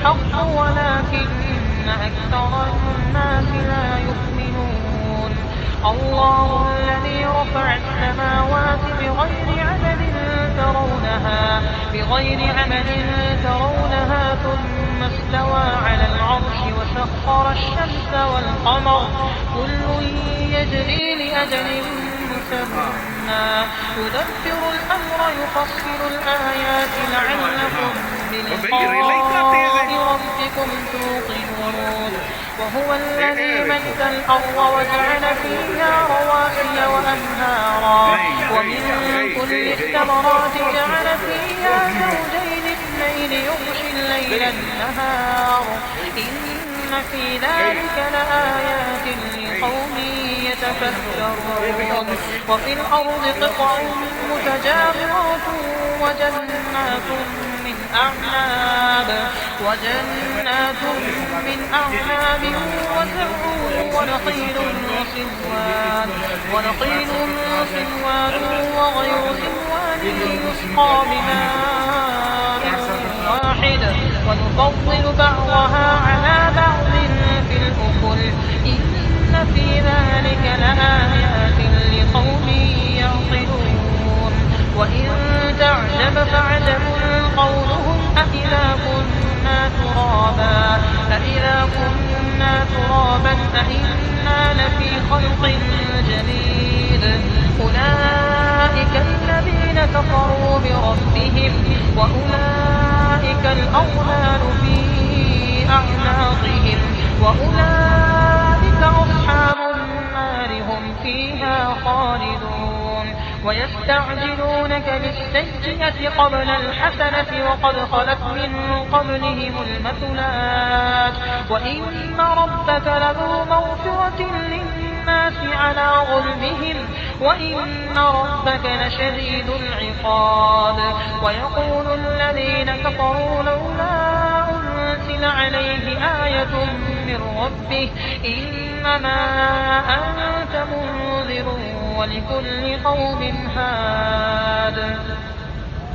الحق ولكن أكثر الناس لا يؤمنون الله الذي رفع السماوات بغير عمد ترونها ثم استوى على العرش وسخر الشمس والقمر كل يجري لأجل مسمى يدبر الأمر يفصل الآيات لعلكم بلقاء ربكم توقنون وهو الذي مد الأرض وجعل فيها رواسي وأنهارا ومن كل الثمرات جعل فيها زوجين اثنين يغشي الليل النهار إن في ذلك لآيات لقوم يتفكرون وفي الأرض قطع متجاورات وجنات من أعناب وزرع ونخيل صنوان وغير صنوان يسقى بماء واحد ونفضل بعضها على بعض في الأكل إن في ذلك لآيات لقوم يعقلون وإن تعجب فعجب قولهم أإذا كنا ترابا أإنا لفي خلق جديد أولئك الذين كفروا بربهم وأولئك الأغلال في أعناقهم وأولئك أصحاب النار هم فيها خالدون ويستعجلونك بالسيئة قبل الحسنة وقد خلت من قبلهم المثلات وإن ربك لذو مغفرة للناس على ظلمهم وإن ربك لشديد العقاب ويقول الذين كفروا لولا أنزل عليه آية من ربه إنما أنت منذر ولكل قوم هاد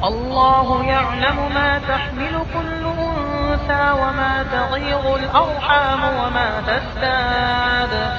الله يعلم ما تحمل كل أنثى وما تغيض الأرحام وما تزداد